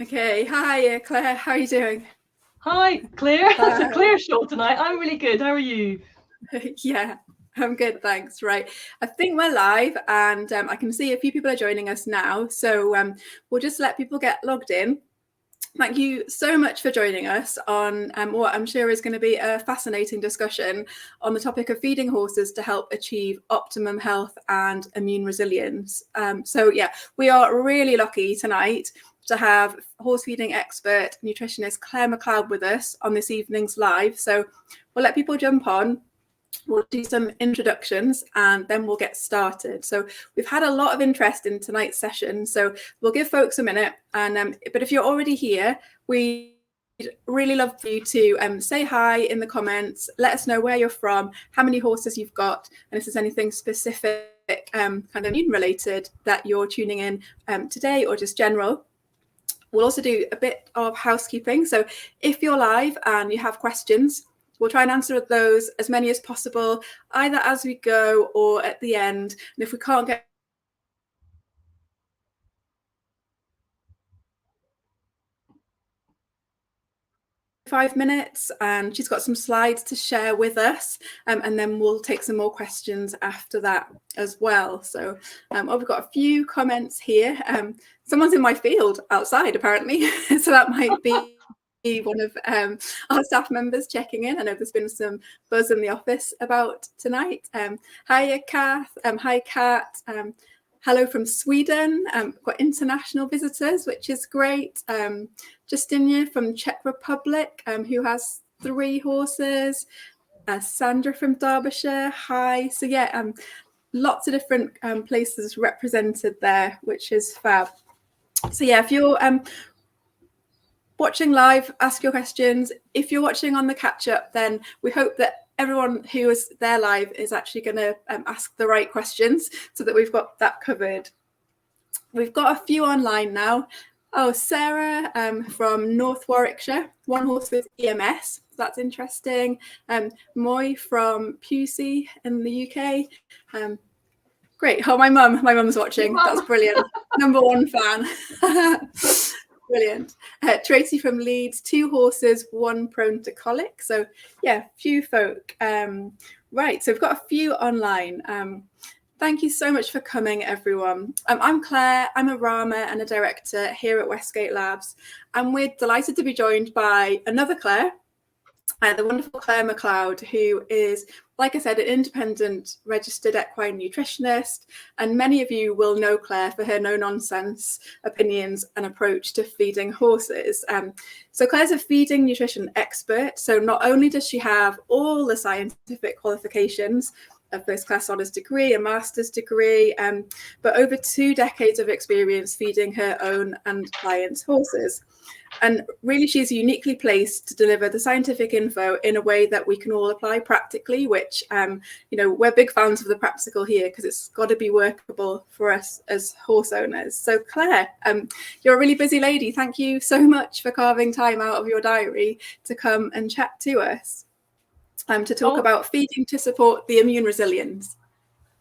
Okay, hi Claire, how are you doing? Hi Claire, it's a Claire show tonight. I'm really good, how are you? Yeah, I'm good, thanks. Right, I think we're live and I can see a few people are joining us now, so we'll just let people get logged in. Thank you so much for joining us on what I'm sure is going to be a fascinating discussion on the topic of feeding horses to help achieve optimum health and immune resilience. So yeah, we are really lucky tonight to have horse feeding expert nutritionist Clare McLeod with us on this evening's live. So we'll let people jump on. We'll do some introductions and then we'll get started. So we've had a lot of interest in tonight's session, so we'll give folks a minute. And but if you're already here, we'd really love for you to say hi in the comments. Let us know where you're from, how many horses you've got, and if there's anything specific, kind of immune related that you're tuning in today, or just general. We'll also do a bit of housekeeping. So if you're live and you have questions, we'll try and answer those as many as possible, either as we go or at the end. And if we can't get 5 minutes, and she's got some slides to share with us, and then we'll take some more questions after that as well. So we've got a few comments here. Someone's in my field outside apparently, so that might be one of our staff members checking in. I know there's been some buzz in the office about tonight. Hiya Kath, hi Kat, hello from Sweden. We've got international visitors, which is great. Justinia from Czech Republic, who has 3 horses. Sandra from Derbyshire, hi. So yeah, lots of different places represented there, which is fab. So yeah, if you're watching live, ask your questions. If you're watching on the catch up, then we hope that everyone who is there live is actually going to ask the right questions so that we've got that covered. We've got a few online now. Oh, Sarah from North Warwickshire, 1 horse with EMS. That's interesting. Moy from Pusey in the UK. Great. Oh, my mum's watching. That's brilliant. Number 1 fan. Brilliant. Tracy from Leeds, 2 horses, 1 prone to colic. So yeah, few folk. Right, so we've got a few online. Thank you so much for coming, everyone. I'm Claire. I'm a Rama and a director here at Westgate Labs, and we're delighted to be joined by another Claire, the wonderful Clare McLeod, who is, like I said, an independent registered equine nutritionist, and many of you will know Claire for her no-nonsense opinions and approach to feeding horses. So Claire's a feeding nutrition expert, so not only does she have all the scientific qualifications, a first-class honours degree, a master's degree, but over 2 decades of experience feeding her own and clients' horses. And really, she's uniquely placed to deliver the scientific info in a way that we can all apply practically, which, we're big fans of the practical here because it's got to be workable for us as horse owners. So Claire, you're a really busy lady. Thank you so much for carving time out of your diary to come and chat to us, to talk about feeding to support the immune resilience.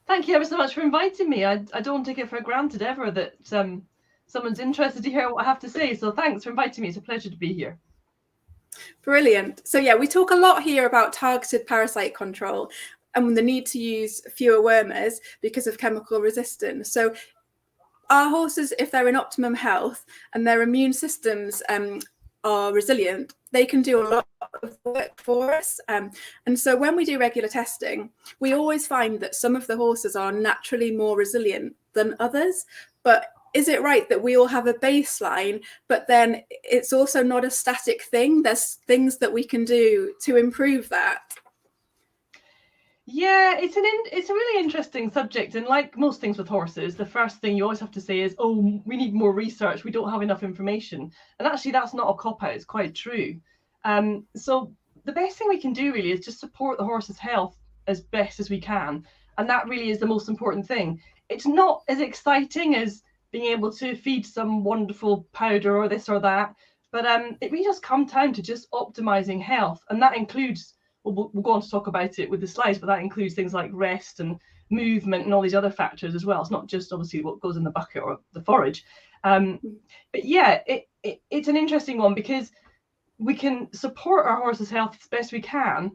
Thank you ever so much for inviting me. I don't take it for granted ever that someone's interested to hear what I have to say. So thanks for inviting me. It's a pleasure to be here. Brilliant. So yeah, we talk a lot here about targeted parasite control and the need to use fewer wormers because of chemical resistance. So our horses, if they're in optimum health and their immune systems are resilient, they can do a lot of work for us. And so when we do regular testing, we always find that some of the horses are naturally more resilient than others. But is it right that we all have a baseline, but then it's also not a static thing? There's things that we can do to improve that. Yeah, it's a really interesting subject, and like most things with horses, the first thing you always have to say is, oh, we need more research, we don't have enough information. And actually that's not a cop-out, it's quite true. So the best thing we can do really is just support the horse's health as best as we can, and that really is the most important thing. It's not as exciting as being able to feed some wonderful powder or this or that, but it really does come down to just optimizing health, and that includes, we'll go on to talk about it with the slides, but that includes things like rest and movement and all these other factors as well. It's not just obviously what goes in the bucket or the forage. But yeah, it's an interesting one, because we can support our horse's health as best we can,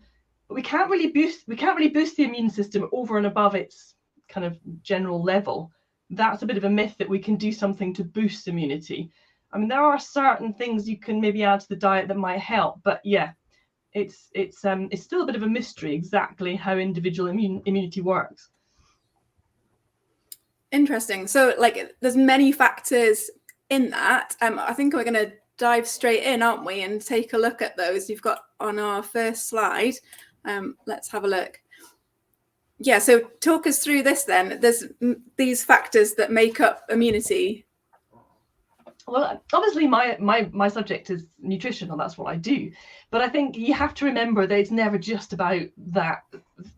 but we can't really boost the immune system over and above its kind of general level. That's a bit of a myth that we can do something to boost immunity. I mean, there are certain things you can maybe add to the diet that might help, but yeah, it's still a bit of a mystery exactly how individual immunity works. Interesting. So like there's many factors in that. I think we're going to dive straight in, aren't we, and take a look at those you've got on our first slide. Let's have a look. Yeah, so talk us through this then. There's these factors that make up immunity. Well, obviously my subject is nutrition, and that's what I do. But I think you have to remember that it's never just about that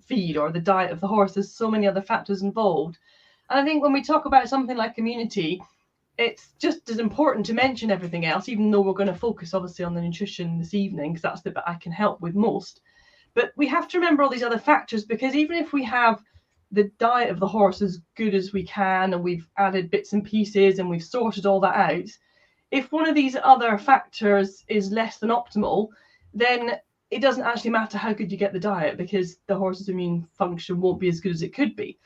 feed or the diet of the horse. There's so many other factors involved. And I think when we talk about something like immunity, it's just as important to mention everything else, even though we're going to focus obviously on the nutrition this evening, because that's the bit I can help with most. But we have to remember all these other factors, because even if we have the diet of the horse as good as we can, and we've added bits and pieces and we've sorted all that out, if one of these other factors is less than optimal, then it doesn't actually matter how good you get the diet, because the horse's immune function won't be as good as it could be.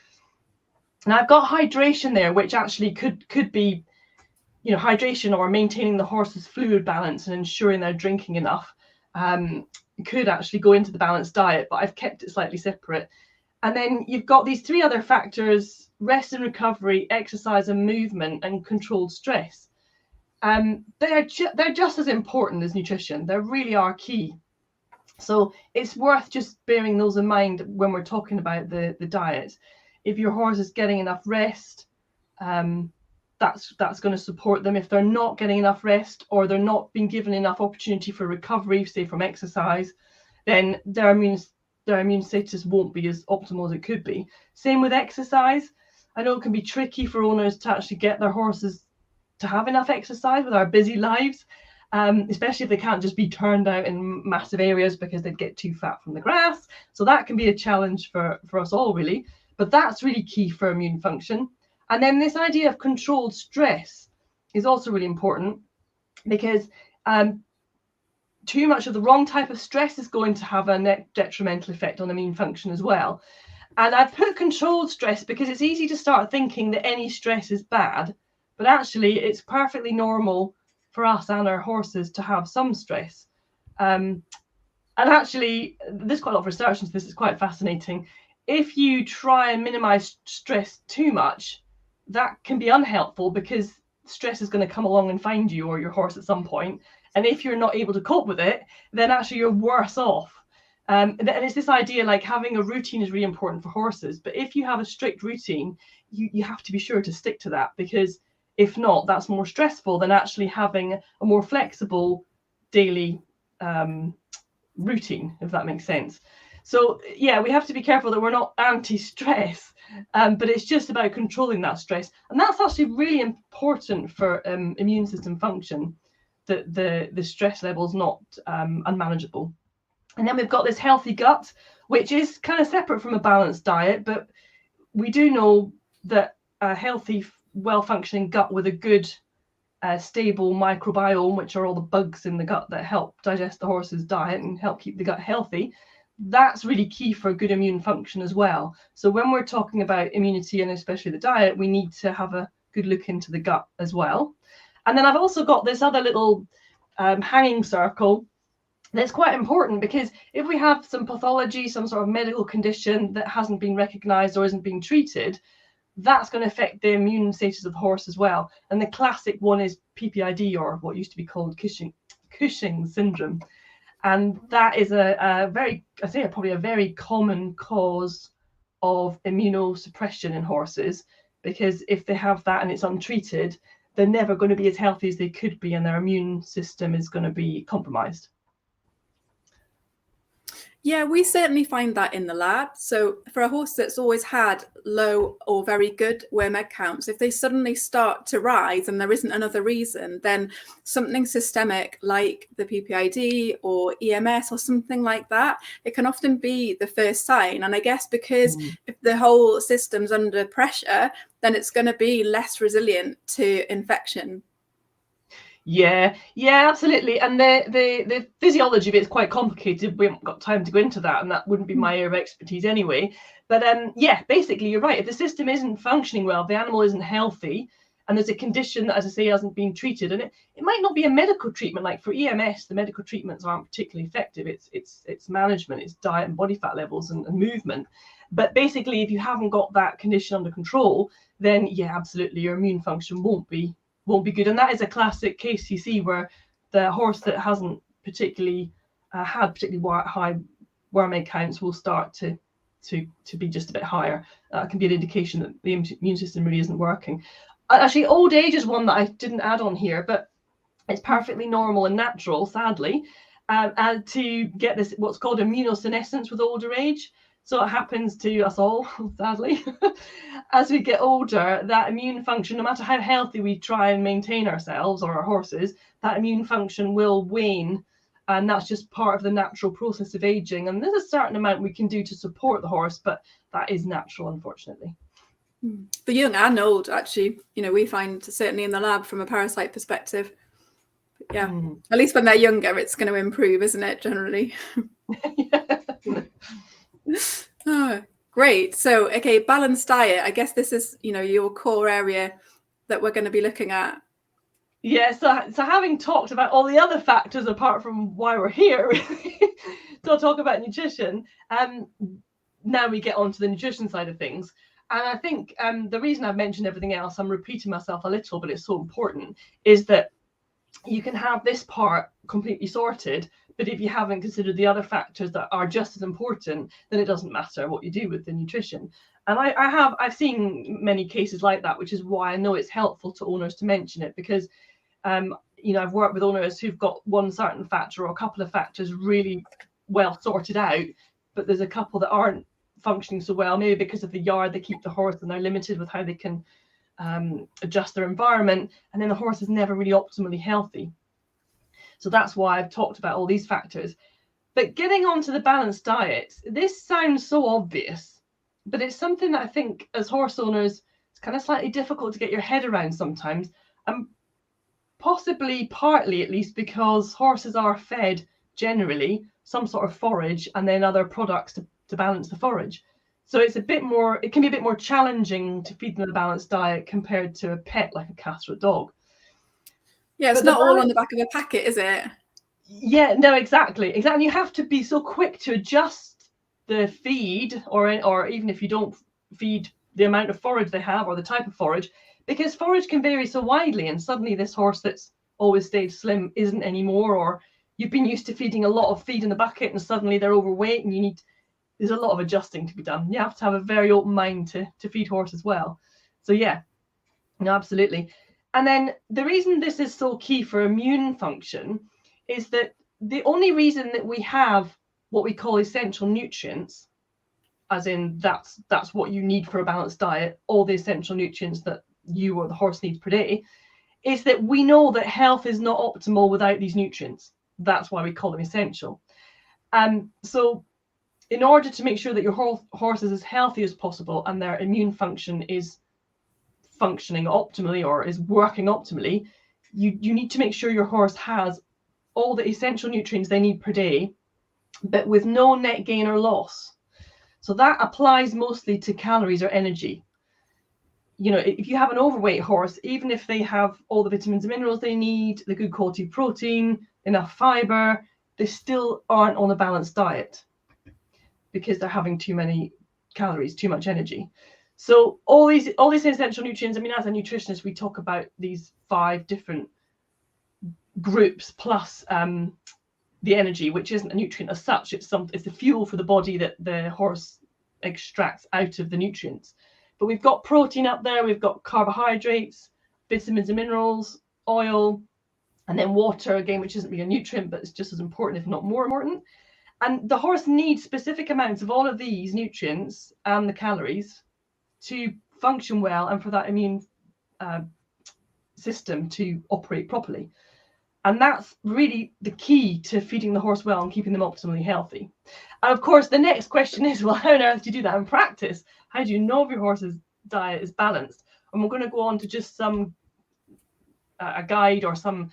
And I've got hydration there, which actually could be, hydration or maintaining the horse's fluid balance and ensuring they're drinking enough, could actually go into the balanced diet, but I've kept it slightly separate. And then you've got these three other factors: rest and recovery, exercise and movement, and controlled stress. They're just as important as nutrition. They really are key. So it's worth just bearing those in mind when we're talking about the diet. If your horse is getting enough rest, that's going to support them. If they're not getting enough rest, or they're not being given enough opportunity for recovery, say from exercise, then their immune status won't be as optimal as it could be. Same with exercise. I know it can be tricky for owners to actually get their horses to have enough exercise with our busy lives, especially if they can't just be turned out in massive areas because they'd get too fat from the grass. So that can be a challenge for us all, really. But that's really key for immune function. And then this idea of controlled stress is also really important, because too much of the wrong type of stress is going to have a detrimental effect on immune function as well. And I've put controlled stress because it's easy to start thinking that any stress is bad, but actually it's perfectly normal for us and our horses to have some stress. And actually, there's quite a lot of research into this. It's quite fascinating. If you try and minimize stress too much, that can be unhelpful, because stress is going to come along and find you or your horse at some point. And if you're not able to cope with it, then actually you're worse off. And it's this idea, like, having a routine is really important for horses. But if you have a strict routine, you have to be sure to stick to that, because if not, that's more stressful than actually having a more flexible daily routine, if that makes sense. So yeah, we have to be careful that we're not anti-stress, but it's just about controlling that stress. And that's actually really important for immune system function, that the stress level is not unmanageable. And then we've got this healthy gut, which is kind of separate from a balanced diet, but we do know that a healthy, well-functioning gut with a good, stable microbiome, which are all the bugs in the gut that help digest the horse's diet and help keep the gut healthy, that's really key for good immune function as well. So when we're talking about immunity, and especially the diet, we need to have a good look into the gut as well. And then I've also got this other little hanging circle. That's quite important, because if we have some pathology, some sort of medical condition that hasn't been recognised or isn't being treated, that's going to affect the immune status of the horse as well. And the classic one is PPID, or what used to be called Cushing syndrome. And that is probably a very common cause of immunosuppression in horses, because if they have that and it's untreated, they're never going to be as healthy as they could be, and their immune system is going to be compromised. Yeah, we certainly find that in the lab. So for a horse that's always had low or very good worm egg counts, if they suddenly start to rise and there isn't another reason, then something systemic like the PPID or EMS or something like that, it can often be the first sign. And I guess because if the whole system's under pressure, then it's going to be less resilient to infection. Yeah, absolutely. And the physiology of it is quite complicated. We haven't got time to go into that, and that wouldn't be my area of expertise anyway. But basically, you're right. If the system isn't functioning well, the animal isn't healthy, and there's a condition that, as I say, hasn't been treated, and it might not be a medical treatment. Like for EMS, the medical treatments aren't particularly effective. It's management, it's diet and body fat levels and movement. But basically, if you haven't got that condition under control, then absolutely, your immune function won't be good. And that is a classic case you see where the horse that hasn't particularly had particularly high worm egg counts will start to be just a bit higher. That can be an indication that the immune system really isn't working. Actually, old age is one that I didn't add on here, but it's perfectly normal and natural, sadly, and to get this what's called immunosenescence with older age. So it happens to us all, sadly. As we get older, that immune function, no matter how healthy we try and maintain ourselves or our horses, that immune function will wane. And that's just part of the natural process of aging. And there's a certain amount we can do to support the horse, but that is natural, unfortunately. For young and old, actually, we find certainly in the lab from a parasite perspective. At least when they're younger, it's going to improve, isn't it, generally? Oh, great. So, okay, balanced diet. I guess this is, your core area that we're going to be looking at. Yeah, so having talked about all the other factors apart from why we're here, to talk about nutrition, now we get on to the nutrition side of things. And I think the reason I've mentioned everything else, I'm repeating myself a little, but it's so important, is that you can have this part completely sorted, but if you haven't considered the other factors that are just as important, then it doesn't matter what you do with the nutrition. And I've seen many cases like that, which is why I know it's helpful to owners to mention it, because I've worked with owners who've got one certain factor or a couple of factors really well sorted out, but there's a couple that aren't functioning so well, maybe because of the yard they keep the horse and they're limited with how they can adjust their environment, and then the horse is never really optimally healthy. So that's why I've talked about all these factors. But getting on to the balanced diet, this sounds so obvious, but it's something that I think as horse owners, it's kind of slightly difficult to get your head around sometimes, and possibly partly at least because horses are fed generally some sort of forage and then other products to balance the forage. So it can be a bit more challenging to feed them a balanced diet compared to a pet like a cat or a dog. Yeah, it's not all on the back of a packet, is it? Yeah, no, exactly. You have to be so quick to adjust the feed, or even if you don't feed the amount of forage they have or the type of forage, because forage can vary so widely, and suddenly this horse that's always stayed slim isn't anymore, or you've been used to feeding a lot of feed in the bucket and suddenly they're overweight, and there's a lot of adjusting to be done. You have to have a very open mind to feed horses well. So yeah, no, absolutely. And then the reason this is so key for immune function is that the only reason that we have what we call essential nutrients, as in that's what you need for a balanced diet, all the essential nutrients that you or the horse needs per day, is that we know that health is not optimal without these nutrients. That's why we call them essential. So in order to make sure that your horse is as healthy as possible and their immune function is functioning optimally or is working optimally, you need to make sure your horse has all the essential nutrients they need per day, but with no net gain or loss. So that applies mostly to calories or energy. you know, if you have an overweight horse, even if they have all the vitamins and minerals they need, the good quality protein, enough fiber, they still aren't on a balanced diet because they're having too many calories, too much energy. So all these essential nutrients, I mean, as a nutritionist, we talk about these 5 different groups plus the energy, which isn't a nutrient as such. It's the fuel for the body that the horse extracts out of the nutrients. But we've got protein up there, we've got carbohydrates, vitamins and minerals, oil, and then water again, which isn't really a nutrient, but it's just as important, if not more important. And the horse needs specific amounts of all of these nutrients and the calories to function well and for that immune system to operate properly. And that's really the key to feeding the horse well and keeping them optimally healthy. And of course, the next question is, well, how on earth do you do that in practice? How do you know if your horse's diet is balanced? And we're going to go on to just a guide or some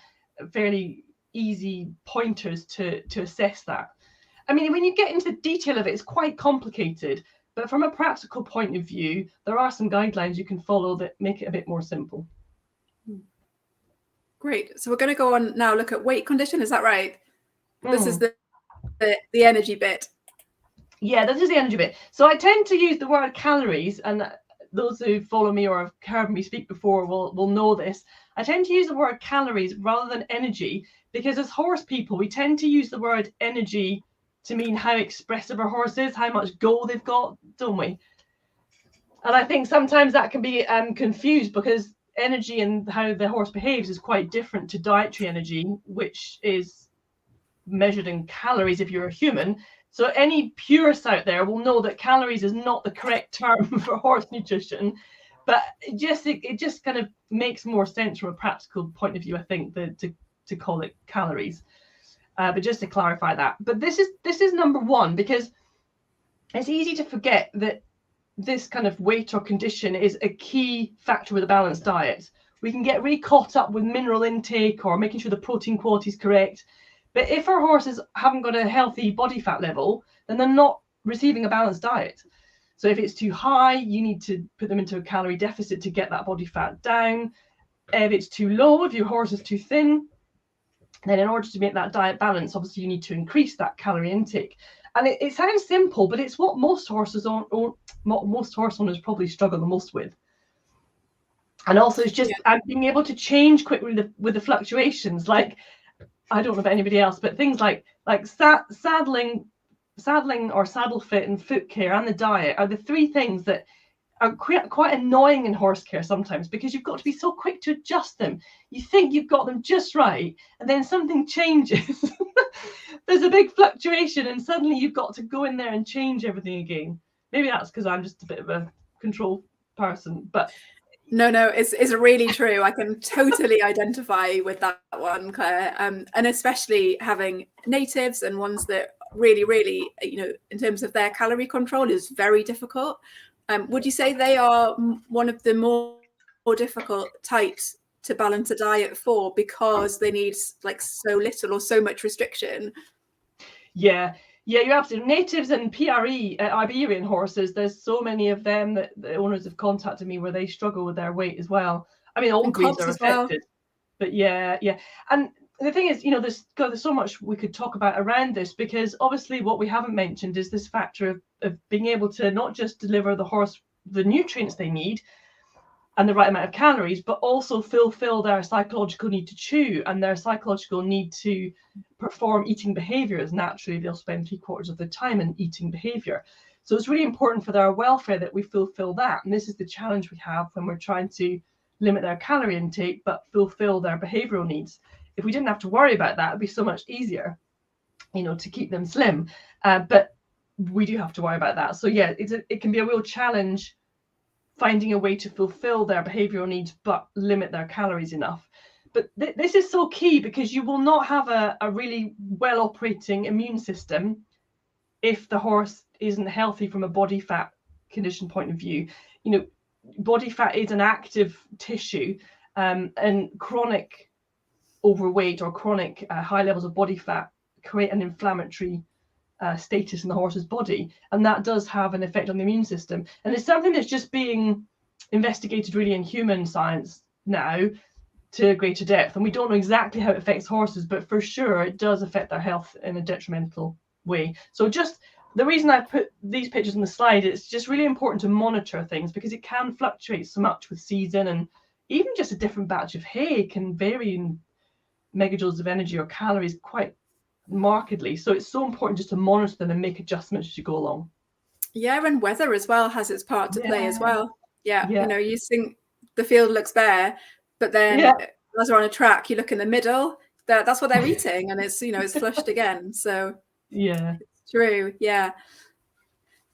fairly easy pointers to assess that. I mean, when you get into the detail of it, it's quite complicated. But from a practical point of view, there are some guidelines you can follow that make it a bit more simple. Great. So we're going to go on now, look at weight condition. Is that right? This is the energy bit. Yeah, this is the energy bit. So I tend to use the word calories, and those who follow me or have heard me speak before will know this. I tend to use the word calories rather than energy because as horse people, we tend to use the word energy to mean how expressive our horse is, how much go they've got, don't we? And I think sometimes that can be confused because energy and how the horse behaves is quite different to dietary energy, which is measured in calories if you're a human. So any purists out there will know that calories is not the correct term for horse nutrition, but it just kind of makes more sense from a practical point of view, I think, to call it calories. But just to clarify that. But this is number one, because it's easy to forget that this kind of weight or condition is a key factor with a balanced diet. We can get really caught up with mineral intake or making sure the protein quality is correct. But if our horses haven't got a healthy body fat level, then they're not receiving a balanced diet. So if it's too high, you need to put them into a calorie deficit to get that body fat down. If it's too low, if your horse is too thin, then in order to make that diet balance, obviously you need to increase that calorie intake. And it sounds simple, but it's what most horse owners probably struggle the most with. And also it's just being able to change quickly with the fluctuations. Like, I don't know about anybody else, but things like saddling or saddle fit and foot care and the diet are the 3 things that are quite annoying in horse care sometimes, because you've got to be so quick to adjust them. You think you've got them just right, and then something changes. There's a big fluctuation, and suddenly you've got to go in there and change everything again. Maybe that's because I'm just a bit of a control person, but no, it's really true. I can totally identify with that one, Claire, and especially having natives and ones that really, you know, in terms of their calorie control is very difficult. Would you say they are one of the more difficult types to balance a diet for because they need like so little or so much restriction? Yeah, you're absolutely. Natives and PRE, Iberian horses, there's so many of them that the owners have contacted me where they struggle with their weight as well. I mean, all breeds are affected, but yeah. And the thing is, you know, there's so much we could talk about around this, because obviously what we haven't mentioned is this factor of being able to not just deliver the horse the nutrients they need and the right amount of calories, but also fulfill their psychological need to chew and their psychological need to perform eating behaviors. Naturally, they'll spend 3/4 of their time in eating behavior. So it's really important for their welfare that we fulfill that. And this is the challenge we have when we're trying to limit their calorie intake, but fulfill their behavioral needs. If we didn't have to worry about that, it'd be so much easier, you know, to keep them slim. But we do have to worry about that. So yeah, it can be a real challenge finding a way to fulfill their behavioral needs but limit their calories enough. But this is so key, because you will not have a really well operating immune system if the horse isn't healthy from a body fat condition point of view. You know, body fat is an active tissue, and chronic overweight or chronic high levels of body fat create an inflammatory status in the horse's body, and that does have an effect on the immune system. And it's something that's just being investigated really in human science now to a greater depth, and we don't know exactly how it affects horses, but for sure it does affect their health in a detrimental way. So just the reason I put these pictures on the slide, it's just really important to monitor things, because it can fluctuate so much with season, and even just a different batch of hay can vary in megajoules of energy or calories quite markedly. So it's so important just to monitor them and make adjustments as you go along. Yeah, and weather as well has its part to play as well. Yeah, Yeah. you know, you think the field looks bare, but then as we're on a track, you look in the middle, that's what they're eating, and it's, you know, it's flushed again. So yeah, it's true. Yeah,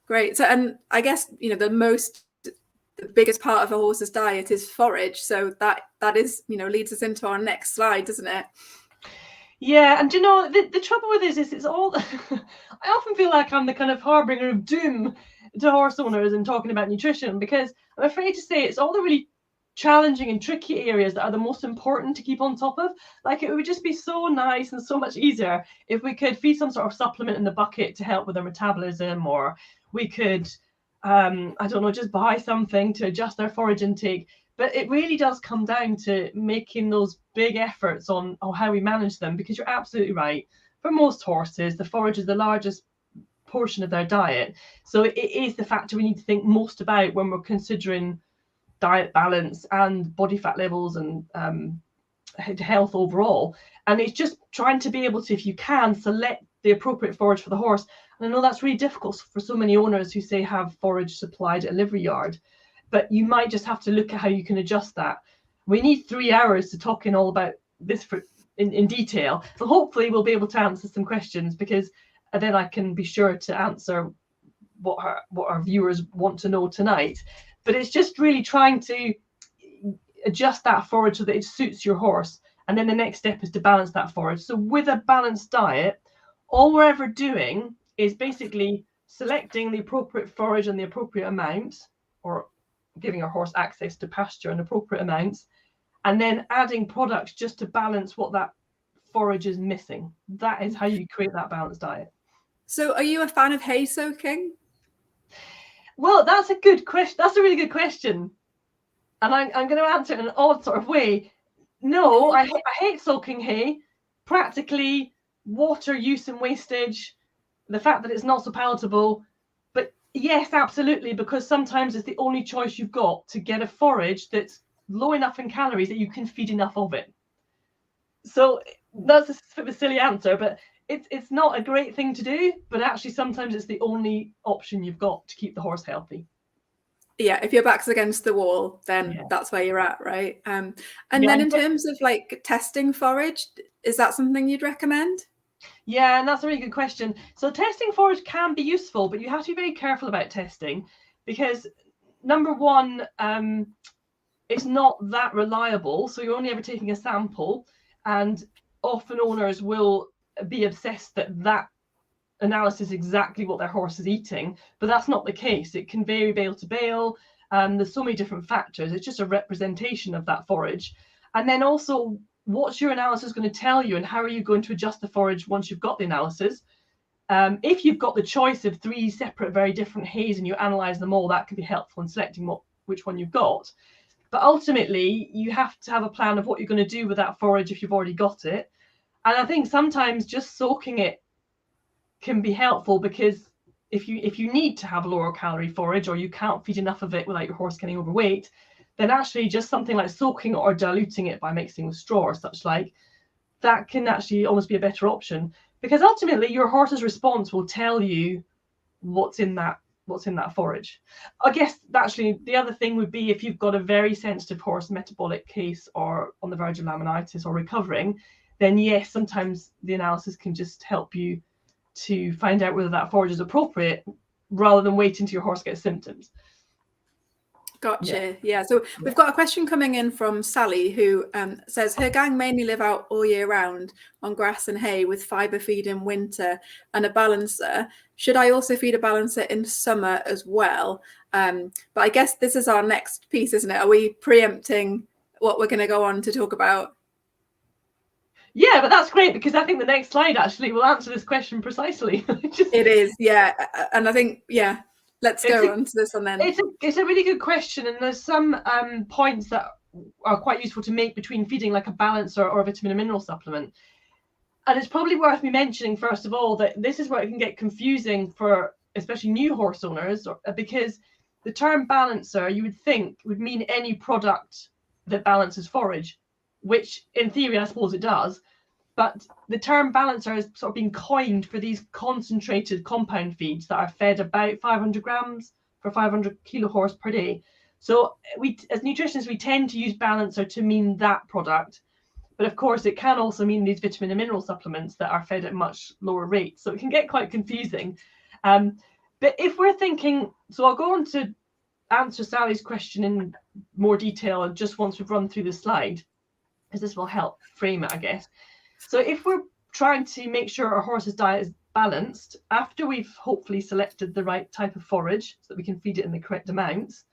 great. So, and I guess, you know, the biggest part of a horse's diet is forage. So that is, you know, leads us into our next slide, doesn't it? Yeah, and you know, the trouble with this is it's all I often feel like I'm the kind of harbinger of doom to horse owners and talking about nutrition, because I'm afraid to say it's all the really challenging and tricky areas that are the most important to keep on top of. Like, it would just be so nice and so much easier if we could feed some sort of supplement in the bucket to help with their metabolism, or we could I don't know, just buy something to adjust their forage intake. But it really does come down to making those big efforts on how we manage them, because you're absolutely right. For most horses, the forage is the largest portion of their diet. So it is the factor we need to think most about when we're considering diet balance and body fat levels and health overall. And it's just trying to be able to, if you can, select the appropriate forage for the horse. And I know that's really difficult for so many owners who say have forage supplied at a livery yard, but you might just have to look at how you can adjust that. We need 3 hours to talk in all about this in detail. So hopefully we'll be able to answer some questions, because then I can be sure to answer what our viewers want to know tonight. But it's just really trying to adjust that forage so that it suits your horse. And then the next step is to balance that forage. So with a balanced diet, all we're ever doing is basically selecting the appropriate forage and the appropriate amount, or giving our horse access to pasture in appropriate amounts, and then adding products just to balance what that forage is missing. That is how you create that balanced diet. So are you a fan of hay soaking? Well, that's a good question. That's a really good question. And I'm going to answer it in an odd sort of way. No, I hate soaking hay. Practically, water use and wastage, the fact that it's not so palatable. But yes, absolutely, because sometimes it's the only choice you've got to get a forage that's low enough in calories that you can feed enough of it. So that's a sort of a silly answer, but it's not a great thing to do, but actually sometimes it's the only option you've got to keep the horse healthy. Yeah, if your back's against the wall, then that's where you're at, right? And then in terms of like testing forage, is that something you'd recommend? Yeah, and that's a really good question. So testing forage can be useful, but you have to be very careful about testing, because number one, it's not that reliable. So you're only ever taking a sample, and often owners will be obsessed that analysis is exactly what their horse is eating, but that's not the case. It can vary bale to bale. There's so many different factors. It's just a representation of that forage. And then also, what's your analysis going to tell you, and how are you going to adjust the forage once you've got the analysis? If you've got the choice of 3 separate, very different hays and you analyze them all, that can be helpful in selecting which one you've got. But ultimately, you have to have a plan of what you're going to do with that forage if you've already got it. And I think sometimes just soaking it can be helpful, because if you need to have lower calorie forage, or you can't feed enough of it without your horse getting overweight, then actually just something like soaking or diluting it by mixing with straw or such like, that can actually almost be a better option, because ultimately your horse's response will tell you what's in that forage. I guess actually the other thing would be, if you've got a very sensitive horse, metabolic case, or on the verge of laminitis or recovering, then yes, sometimes the analysis can just help you to find out whether that forage is appropriate, rather than waiting till your horse gets symptoms. Gotcha. Yeah. So we've got a question coming in from Sally, who says her gang mainly live out all year round on grass and hay with fibre feed in winter and a balancer. Should I also feed a balancer in summer as well? But I guess this is our next piece, isn't it? Are we preempting what we're going to go on to talk about? Yeah, but that's great, because I think the next slide actually will answer this question precisely. It is, yeah. And I think, yeah, let's go on to this one then. It's a really good question, and there's some points that are quite useful to make between feeding like a balancer or a vitamin and mineral supplement. And it's probably worth me mentioning, first of all, that this is where it can get confusing for especially new horse owners, because the term balancer, you would think, would mean any product that balances forage, which in theory, I suppose it does. But the term balancer has sort of been coined for these concentrated compound feeds that are fed about 500 grams for 500 kilo horse per day. So we, as nutritionists, we tend to use balancer to mean that product. But of course, it can also mean these vitamin and mineral supplements that are fed at much lower rates. So it can get quite confusing. But if we're thinking, so I'll go on to answer Sally's question in more detail just once we've run through the slide, because this will help frame it, I guess. So if we're trying to make sure our horse's diet is balanced, after we've hopefully selected the right type of forage so that we can feed it in the correct amounts,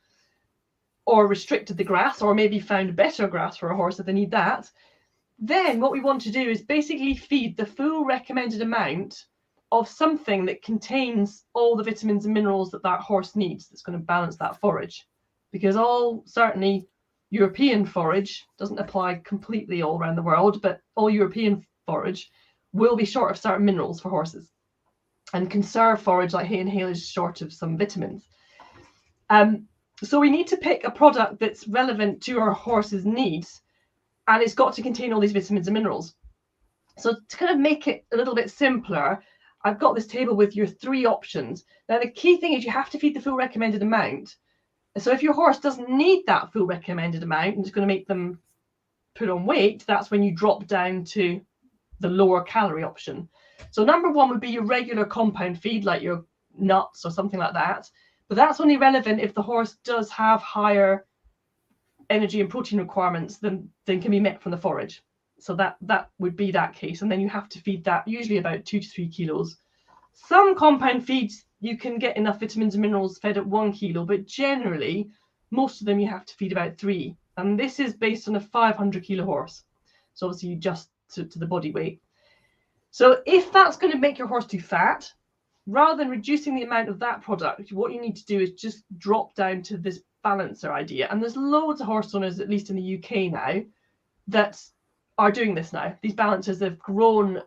or restricted the grass, or maybe found better grass for a horse if they need that, then what we want to do is basically feed the full recommended amount of something that contains all the vitamins and minerals that that horse needs, that's going to balance that forage. Because certainly European forage doesn't apply completely all around the world, but all European forage will be short of certain minerals for horses. And conserved forage like hay and hail is short of some vitamins. So we need to pick a product that's relevant to our horse's needs, and it's got to contain all these vitamins and minerals. So to kind of make it a little bit simpler, I've got this table with your 3 options. Now, the key thing is you have to feed the full recommended amount. So if your horse doesn't need that full recommended amount and it's going to make them put on weight, that's when you drop down to the lower calorie option. So number 1 would be your regular compound feed, like your nuts or something like that. But that's only relevant if the horse does have higher energy and protein requirements than can be met from the forage. So that would be that case. And then you have to feed that usually about 2 to 3 kilos. Some compound feeds, you can get enough vitamins and minerals fed at 1 kilo, but generally, most of them you have to feed about 3. And this is based on a 500 kilo horse. So obviously you adjust to the body weight. So if that's going to make your horse too fat, rather than reducing the amount of that product, what you need to do is just drop down to this balancer idea. And there's loads of horse owners, at least in the UK now, that are doing this now. These balancers have grown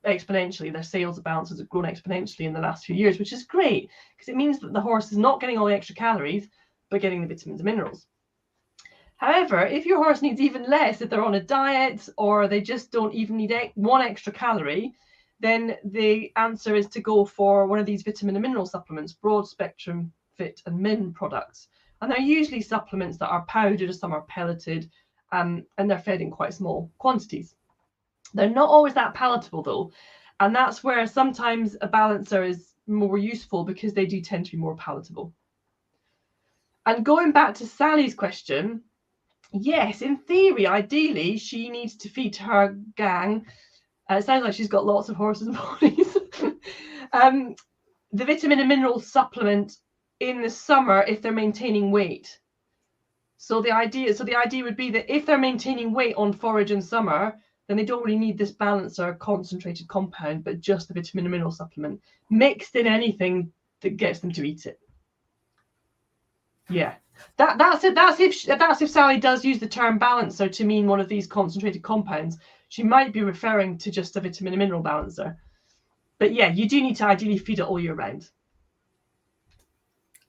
exponentially. Their sales of balancers have grown exponentially in the last few years, which is great because it means that the horse is not getting all the extra calories, but getting the vitamins and minerals. However, if your horse needs even less, if they're on a diet or they just don't even need 1 extra calorie, then the answer is to go for one of these vitamin and mineral supplements, broad spectrum Vit and Min products. And they're usually supplements that are powdered, or some are pelleted, and they're fed in quite small quantities. They're not always that palatable though, and that's where sometimes a balancer is more useful because they do tend to be more palatable. And going back to Sally's question, yes, in theory, ideally, she needs to feed her gang. It sounds like she's got lots of horses and ponies. The vitamin and mineral supplement in the summer if they're maintaining weight. So the idea would be that if they're maintaining weight on forage in summer, then they don't really need this balancer concentrated compound, but just the vitamin and mineral supplement mixed in anything that gets them to eat it. Yeah, that's it. That's if Sally does use the term balancer to mean one of these concentrated compounds. She might be referring to just a vitamin and mineral balancer. But yeah, you do need to ideally feed it all year round.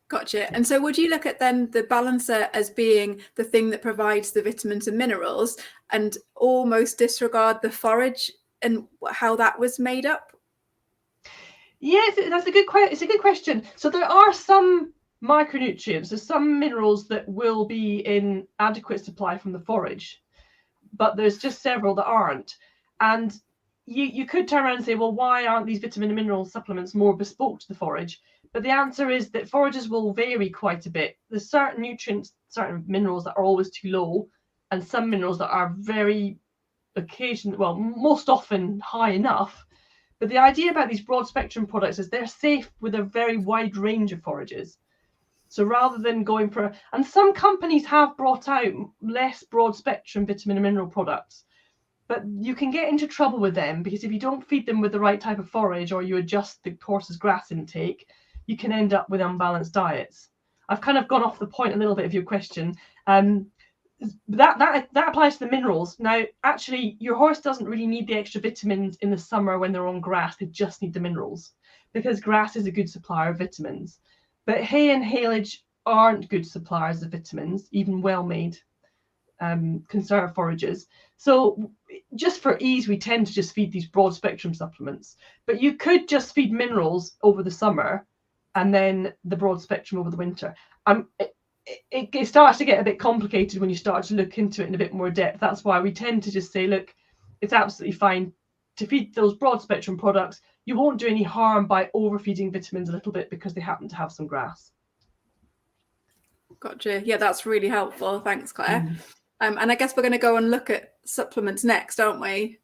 Gotcha. And so would you look at then the balancer as being the thing that provides the vitamins and minerals and almost disregard the forage and how that was made up? Yes, that's a good question. It's a good question. So there are some micronutrients, there's some minerals that will be in adequate supply from the forage, but there's just several that aren't. And you could turn around and say, well, why aren't these vitamin and mineral supplements more bespoke to the forage? But the answer is that forages will vary quite a bit. There's certain nutrients, certain minerals that are always too low, and some minerals that are very most often high enough. But the idea about these broad spectrum products is they're safe with a very wide range of forages. So rather than going for, and some companies have brought out less broad spectrum vitamin and mineral products, but you can get into trouble with them because if you don't feed them with the right type of forage or you adjust the horse's grass intake, you can end up with unbalanced diets. I've kind of gone off the point a little bit of your question. That applies to the minerals. Now, actually, your horse doesn't really need the extra vitamins in the summer when they're on grass. They just need the minerals, because grass is a good supplier of vitamins. But hay and haylage aren't good suppliers of vitamins, even well-made conserved forages. So just for ease, we tend to just feed these broad spectrum supplements. But you could just feed minerals over the summer and then the broad spectrum over the winter. It starts to get a bit complicated when you start to look into it in a bit more depth. That's why we tend to just say, look, it's absolutely fine to feed those broad spectrum products. You won't do any harm by overfeeding vitamins a little bit because they happen to have some grass. Gotcha. Yeah, that's really helpful. Thanks, Claire. And I guess we're going to go and look at supplements next, aren't we?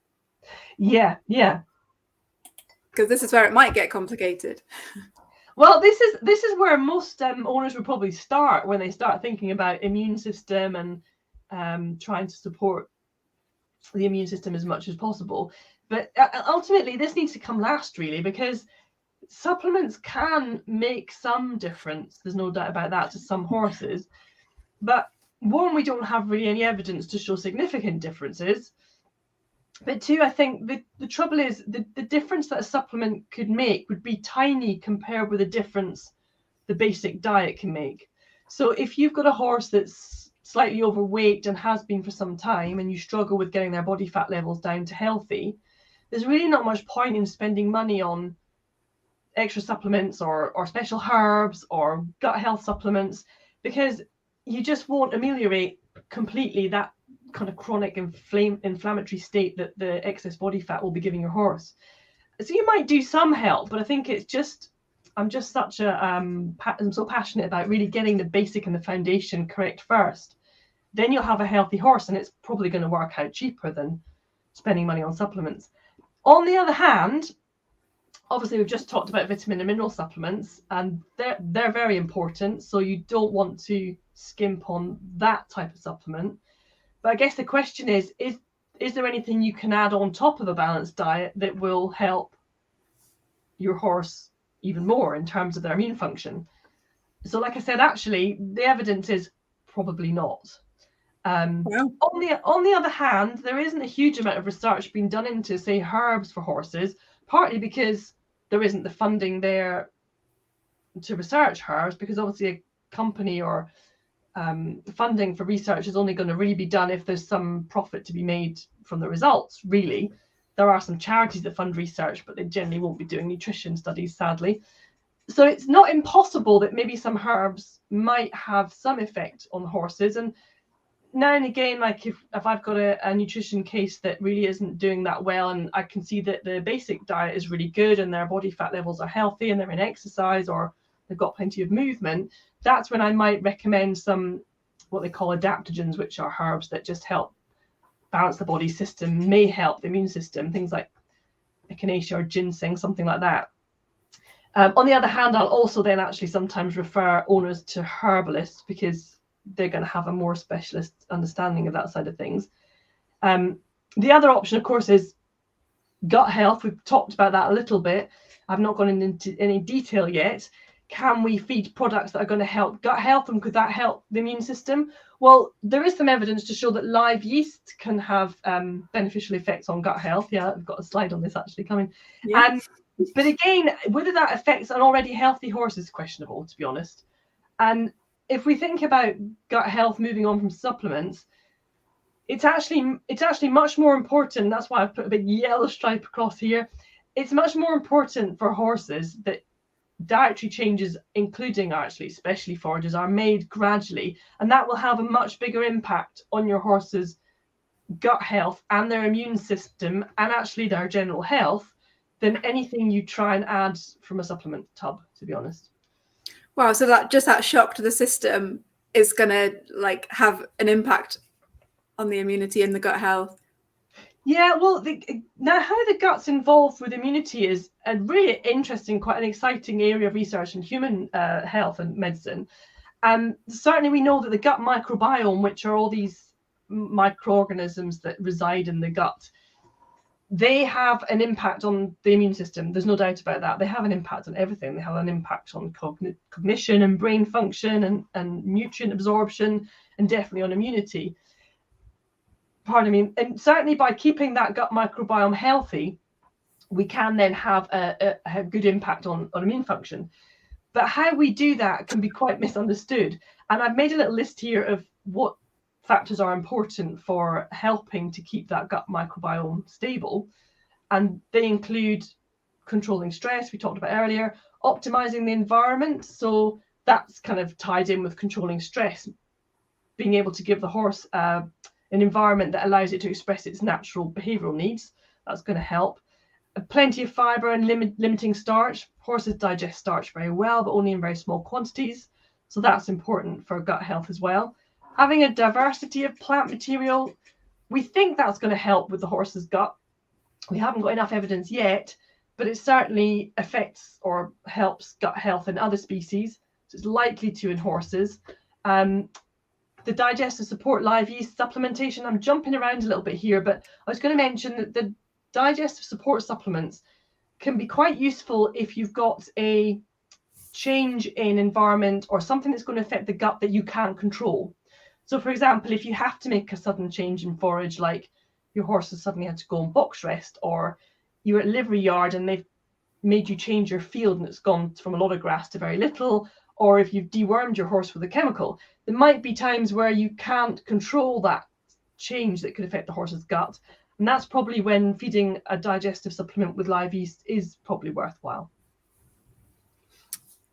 Yeah. Because this is where it might get complicated. Well, this is where most owners will probably start when they start thinking about immune system and trying to support the immune system as much as possible. But ultimately, this needs to come last, really, because supplements can make some difference. There's no doubt about that to some horses. But one, we don't have really any evidence to show significant differences. But two, I think the trouble is the difference that a supplement could make would be tiny compared with the difference the basic diet can make. So if you've got a horse that's slightly overweight and has been for some time, and you struggle with getting their body fat levels down to healthy, there's really not much point in spending money on extra supplements or special herbs or gut health supplements, because you just won't ameliorate completely that kind of chronic inflammatory state that the excess body fat will be giving your horse. So you might do some help, but I think I'm so passionate about really getting the basic and the foundation correct first. Then you'll have a healthy horse, and it's probably going to work out cheaper than spending money on supplements. On the other hand, obviously we've just talked about vitamin and mineral supplements, and they're very important, so you don't want to skimp on that type of supplement. But I guess the question is there anything you can add on top of a balanced diet that will help your horse even more in terms of their immune function? So like I said, actually, the evidence is probably not. On the other hand, there isn't a huge amount of research being done into, say, herbs for horses, partly because there isn't the funding there to research herbs, because obviously a company or funding for research is only going to really be done if there's some profit to be made from the results, really. There are some charities that fund research, but they generally won't be doing nutrition studies, sadly. So it's not impossible that maybe some herbs might have some effect on horses. And now and again, like if I've got a nutrition case that really isn't doing that well, and I can see that the basic diet is really good and their body fat levels are healthy and they're in exercise or they've got plenty of movement, that's when I might recommend some what they call adaptogens, which are herbs that just help balance the body system, may help the immune system, things like echinacea or ginseng, something like that. On the other hand, I'll also then actually sometimes refer owners to herbalists, because they're going to have a more specialist understanding of that side of things. The other option, of course, is gut health. We've talked about that a little bit. I've not gone into any detail yet. Can we feed products that are going to help gut health, and could that help the immune system? Well, there is some evidence to show that live yeast can have beneficial effects on gut health. Yeah, I've got a slide on this actually coming. Yeah. But again, whether that affects an already healthy horse is questionable, to be honest. And if we think about gut health moving on from supplements, it's actually much more important. That's why I've put a big yellow stripe across here. It's much more important for horses that dietary changes, including actually especially forages, are made gradually, and that will have a much bigger impact on your horse's gut health and their immune system and actually their general health than anything you try and add from a supplement tub, to be honest. Wow, so that shock to the system is going to have an impact on the immunity and the gut health. Yeah, well, now how the gut's involved with immunity is a really interesting, quite an exciting area of research in human health and medicine. Certainly we know that the gut microbiome, which are all these microorganisms that reside in the gut, they have an impact on the immune system. There's no doubt about that. They have an impact on everything. They have an impact on cognition and brain function and nutrient absorption, and definitely on immunity. Pardon me. And certainly by keeping that gut microbiome healthy, we can then have a good impact on immune function. But how we do that can be quite misunderstood. And I've made a little list here of what factors are important for helping to keep that gut microbiome stable. And they include controlling stress, we talked about earlier, optimizing the environment. So that's kind of tied in with controlling stress, being able to give the horse an environment that allows it to express its natural behavioral needs. That's going to help. Plenty of fiber and limiting starch. Horses digest starch very well, but only in very small quantities. So that's important for gut health as well. Having a diversity of plant material, we think that's going to help with the horse's gut. We haven't got enough evidence yet, but it certainly affects or helps gut health in other species. So it's likely to in horses. The digestive support live yeast supplementation, I'm jumping around a little bit here, but I was going to mention that the digestive support supplements can be quite useful if you've got a change in environment or something that's going to affect the gut that you can't control. So, for example, if you have to make a sudden change in forage, like your horse has suddenly had to go on box rest, or you're at livery yard and they've made you change your field and it's gone from a lot of grass to very little, or if you've dewormed your horse with a chemical, there might be times where you can't control that change that could affect the horse's gut. And that's probably when feeding a digestive supplement with live yeast is probably worthwhile.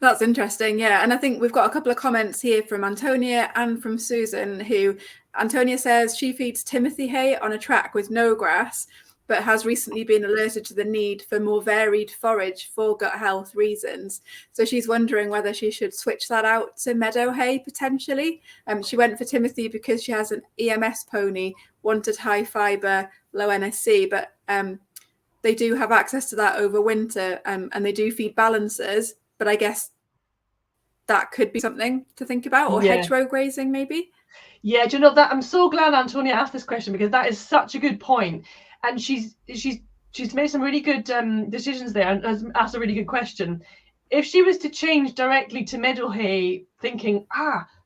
That's interesting, yeah. And I think we've got a couple of comments here from Antonia and from Susan, who Antonia says she feeds Timothy hay on a track with no grass, but has recently been alerted to the need for more varied forage for gut health reasons. So she's wondering whether she should switch that out to meadow hay potentially. She went for Timothy because she has an EMS pony, wanted high fibre, low NSC, but they do have access to that over winter, and they do feed balancers. But I guess that could be something to think about, or hedgerow grazing maybe. Yeah, do you know that? I'm so glad Antonia asked this question, because that is such a good point. And she's made some really good decisions there, and has asked a really good question. If she was to change directly to meadow hay, thinking,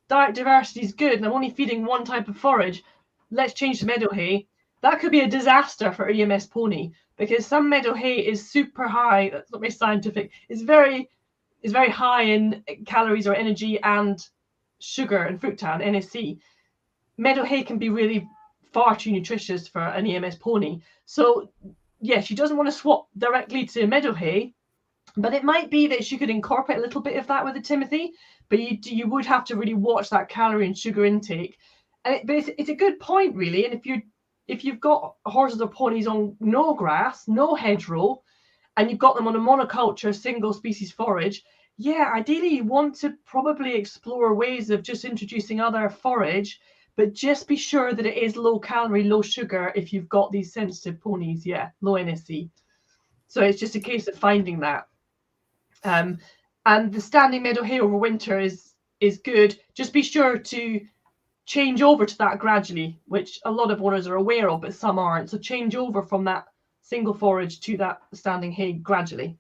diet diversity is good and I'm only feeding one type of forage, let's change to meadow hay, that could be a disaster for EMS pony, because some meadow hay is super high. That's not very scientific. It's very high in calories or energy and sugar and fructan, NSC. Meadow hay can be really far too nutritious for an EMS pony. So yeah, she doesn't want to swap directly to meadow hay, but it might be that she could incorporate a little bit of that with the Timothy, but you would have to really watch that calorie and sugar intake. But it's a good point, really. And if you've got horses or ponies on no grass, no hedgerow, and you've got them on a monoculture single species forage, yeah, ideally you want to probably explore ways of just introducing other forage, but just be sure that it is low calorie, low sugar if you've got these sensitive ponies, low NSC. So it's just a case of finding that. And the standing meadow hay over winter is good. Just be sure to change over to that gradually, which a lot of owners are aware of, but some aren't. So change over from that single forage to that standing hay gradually.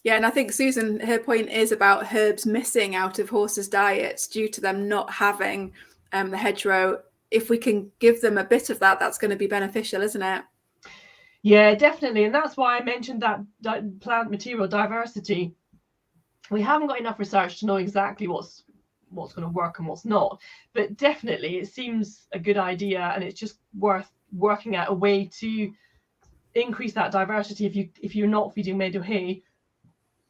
Yeah, and I think Susan, her point is about herbs missing out of horses' diets due to them not having the hedgerow. If we can give them a bit of that, that's going to be beneficial, isn't it? Yeah, definitely. And that's why I mentioned that plant material diversity. We haven't got enough research to know exactly what's going to work and what's not, but definitely it seems a good idea, and it's just worth working out a way to increase that diversity if you're not feeding meadow hay,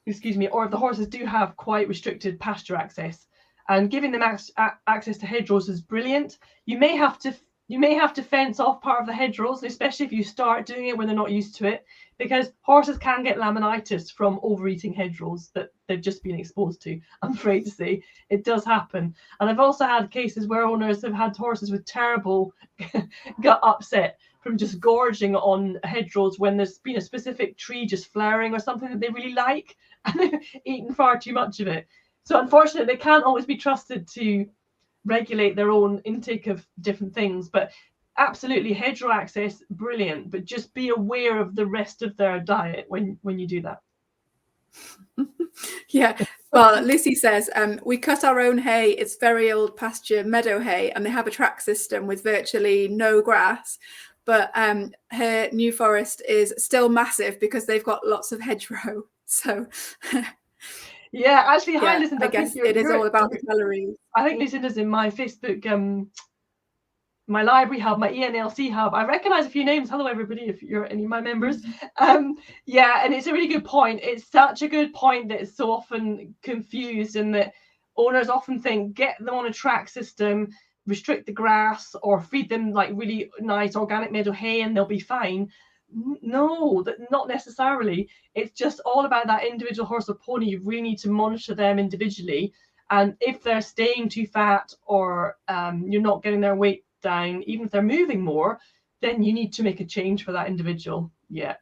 or if the horses do have quite restricted pasture access, and giving them access to hedgerows is brilliant. You may have to fence off part of the hedgerows, especially if you start doing it when they're not used to it, because horses can get laminitis from overeating hedgerows that they've just been exposed to. I'm afraid to say it does happen. And I've also had cases where owners have had horses with terrible gut upset from just gorging on hedgerows when there's been a specific tree just flowering or something that they really like, and they've eaten far too much of it. So unfortunately, they can't always be trusted to regulate their own intake of different things, but absolutely, hedgerow access, brilliant, but just be aware of the rest of their diet when you do that. Yeah, well, Lucy says, we cut our own hay. It's very old pasture meadow hay, and they have a track system with virtually no grass. But her New Forest is still massive because they've got lots of hedgerow. So yeah, actually, hi, yeah, Lucinda. I guess it is all about the calories. I think Lucinda's in my Facebook, my library hub, my ENLC hub. I recognize a few names. Hello, everybody, if you're any of my members. Yeah, and it's a really good point. It's such a good point that it's so often confused, and that owners often think, get them on a track system, restrict the grass, or feed them like really nice organic meadow hay and they'll be fine. No, not necessarily. It's just all about that individual horse or pony. You really need to monitor them individually. And if they're staying too fat, or you're not getting their weight down, even if they're moving more, then you need to make a change for that individual. Yeah,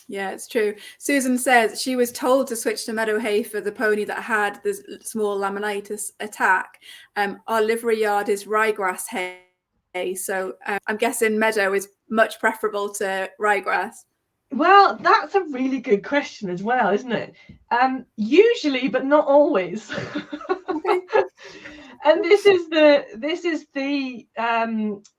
it's true. Susan says she was told to switch to meadow hay for the pony that had the small laminitis attack. Our livery yard is ryegrass hay, so I'm guessing meadow is much preferable to ryegrass. Well, that's a really good question as well, isn't it? Usually, but not always. Okay. And this is the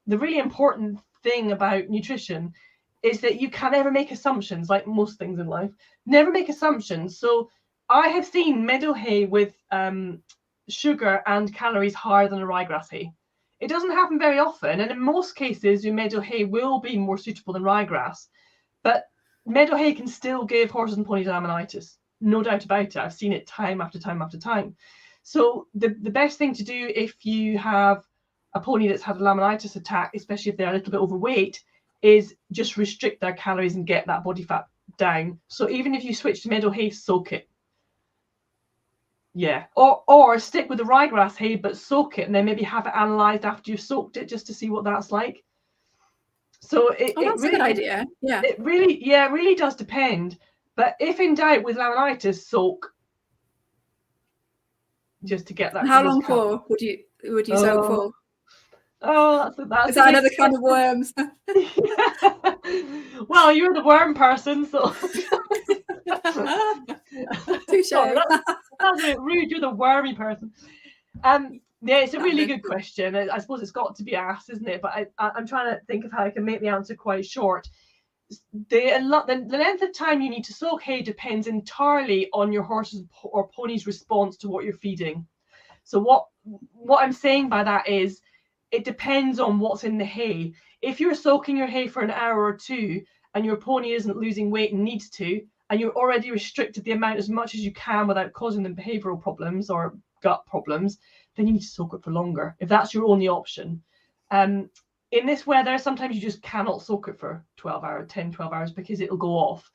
really important thing about nutrition, is that you can never make assumptions, like most things in life. Never make assumptions. So I have seen meadow hay with sugar and calories higher than a ryegrass hay. It doesn't happen very often, and in most cases, your meadow hay will be more suitable than ryegrass. But meadow hay can still give horses and ponies laminitis, no doubt about it. I've seen it time after time after time. So the best thing to do if you have a pony that's had a laminitis attack, especially if they're a little bit overweight, is just restrict their calories and get that body fat down. So even if you switch to meadow hay, soak it. Yeah, or stick with the ryegrass hay, but soak it and then maybe have it analysed after you've soaked it, just to see what that's like. So that's really a good idea. Yeah, it really does depend. But if in doubt with laminitis, soak, just to get that. And how long for would you soak for? Oh, that's is that another can of worms? Well, you're the worm person, so Sorry, that's a bit rude. You're the wormy person. Yeah, it's a really good question. I suppose it's got to be asked, isn't it? But I'm trying to think of how I can make the answer quite short. The length of time you need to soak hay depends entirely on your horse's or pony's response to what you're feeding. So what I'm saying by that is, it depends on what's in the hay. If you're soaking your hay for an hour or two and your pony isn't losing weight and needs to, and you're already restricted the amount as much as you can without causing them behavioural problems or gut problems, then you need to soak it for longer, if that's your only option. In this weather, sometimes you just cannot soak it for 12 hours, because it'll go off.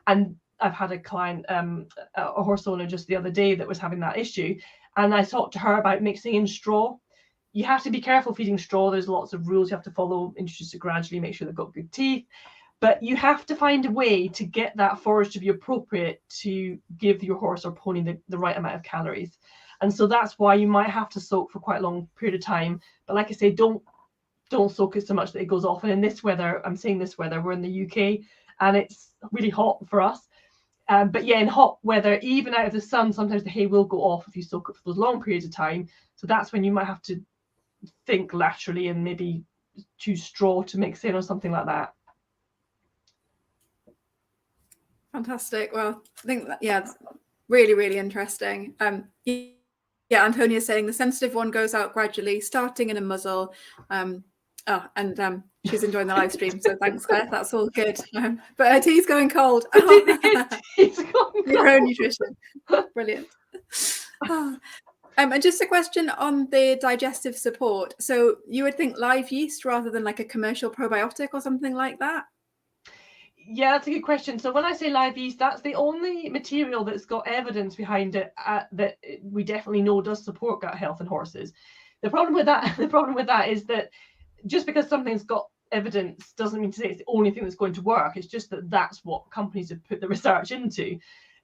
And I've had a client, a horse owner just the other day that was having that issue. And I talked to her about mixing in straw. You have to be careful feeding straw. There's lots of rules you have to follow, introduce it gradually, make sure they've got good teeth. But you have to find a way to get that forage to be appropriate to give your horse or pony the right amount of calories. And so that's why you might have to soak for quite a long period of time. But like I say, don't soak it so much that it goes off. And in this weather, I'm saying this weather, we're in the UK and it's really hot for us. But yeah, in hot weather, even out of the sun, sometimes the hay will go off if you soak it for those long periods of time. So that's when you might have to think laterally and maybe choose straw to mix in or something like that. Fantastic. Well, I think that, yeah, it's really, really interesting. Yeah, Antonia's saying the sensitive one goes out gradually, starting in a muzzle. She's enjoying the live stream, so thanks, Claire. That's all good. But her tea's going cold. Your own nutrition. Brilliant. And just a question on the digestive support. So you would think live yeast rather than like a commercial probiotic or something like that? Yeah, that's a good question. So when I say live yeast, that's the only material that's got evidence behind it that we definitely know does support gut health in horses. The problem with that is that just because something's got evidence doesn't mean to say it's the only thing that's going to work. It's just that that's what companies have put the research into.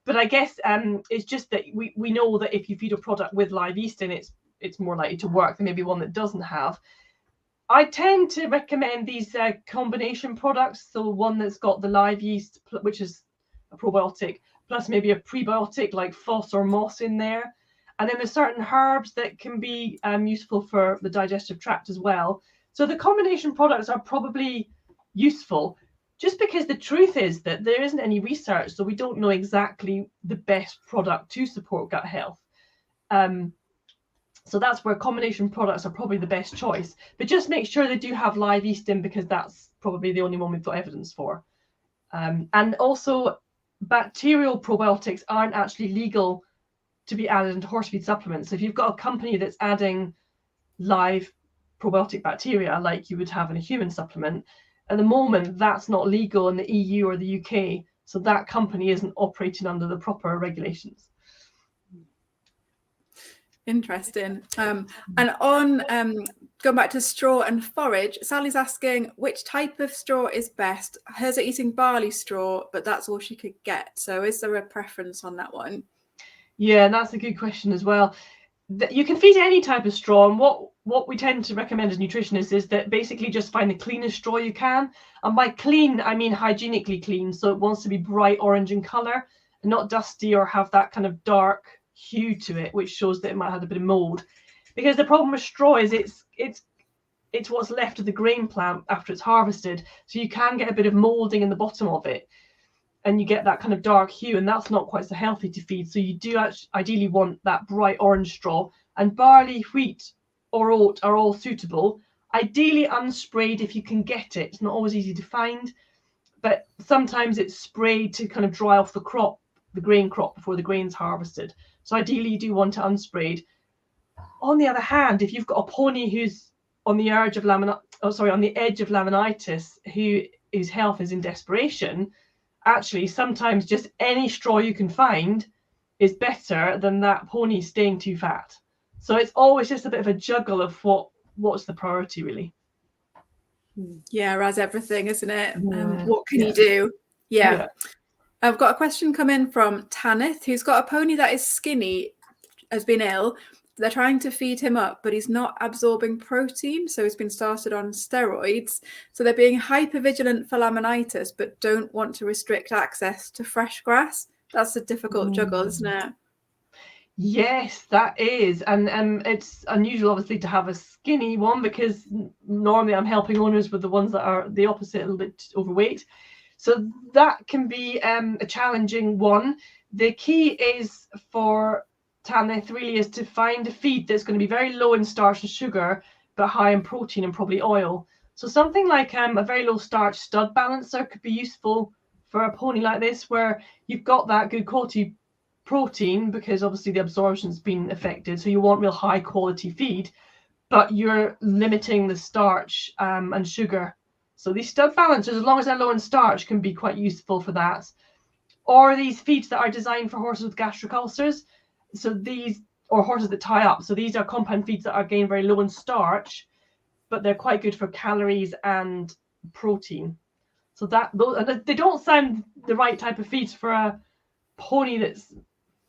But I guess it's just that we know that if you feed a product with live yeast in it, it's more likely to work than maybe one that doesn't have. I tend to recommend these combination products. So one that's got the live yeast, which is a probiotic, plus maybe a prebiotic like FOS or MOS in there. And then there's certain herbs that can be useful for the digestive tract as well. So the combination products are probably useful, just because the truth is that there isn't any research, so we don't know exactly the best product to support gut health. So that's where combination products are probably the best choice. But just make sure they do have live yeast in, because that's probably the only one we've got evidence for. And also, bacterial probiotics aren't actually legal to be added into horse feed supplements. So if you've got a company that's adding live probiotic bacteria like you would have in a human supplement, at the moment that's not legal in the EU or the UK. So that company isn't operating under the proper regulations. Interesting. And on going back to straw and forage, Sally's asking which type of straw is best. Hers are eating barley straw, but that's all she could get. So is there a preference on that one? Yeah, that's a good question as well. You can feed any type of straw, and what we tend to recommend as nutritionists is that basically just find the cleanest straw you can. And by clean, I mean hygienically clean. So it wants to be bright orange in color, and not dusty or have that kind of dark hue to it, which shows that it might have a bit of mold. Because the problem with straw is it's what's left of the grain plant after it's harvested, so you can get a bit of molding in the bottom of it, and you get that kind of dark hue, and that's not quite so healthy to feed. So you do ideally want that bright orange straw. And barley, wheat or oat are all suitable, ideally unsprayed if you can get it. It's not always easy to find, but sometimes it's sprayed to kind of dry off the crop, the grain crop, before the grain's harvested. So ideally you do want it unsprayed. On the other hand, if you've got a pony who's on the edge of laminitis, whose health is in desperation, actually sometimes just any straw you can find is better than that pony staying too fat. So it's always just a bit of a juggle of what's the priority, really. Yeah, as everything, isn't it? Yeah. What can you do? Yeah. I've got a question come in from Tanith, who's got a pony that is skinny, has been ill. They're trying to feed him up, but he's not absorbing protein, so he's been started on steroids. So they're being hypervigilant for laminitis, but don't want to restrict access to fresh grass. That's a difficult juggle, isn't it? Yes, that is. And it's unusual, obviously, to have a skinny one, because normally I'm helping owners with the ones that are the opposite, a little bit overweight. So that can be a challenging one. The key is for Tanith really is to find a feed that's going to be very low in starch and sugar, but high in protein and probably oil. So something like a very low starch stud balancer could be useful for a pony like this, where you've got that good quality protein, because obviously the absorption's been affected. So you want real high quality feed, but you're limiting the starch and sugar. So these stud balancers, as long as they're low in starch, can be quite useful for that. Or these feeds that are designed for horses with gastric ulcers. So these, or horses that tie up. So these are compound feeds that are again very low in starch, but they're quite good for calories and protein. So they don't sound the right type of feeds for a pony that's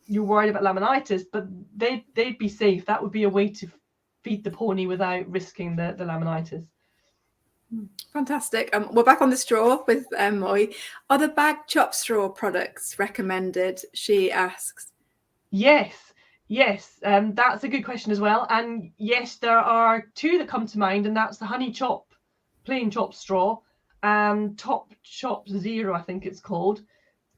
you're worried about laminitis, but they'd be safe. That would be a way to feed the pony without risking the laminitis. Fantastic. We're back on the straw with Moy. Are the bag chop straw products recommended? She asks. Yes. That's a good question as well. And yes, there are two that come to mind, and that's the honey chop, plain chop straw, and top chop zero, I think it's called.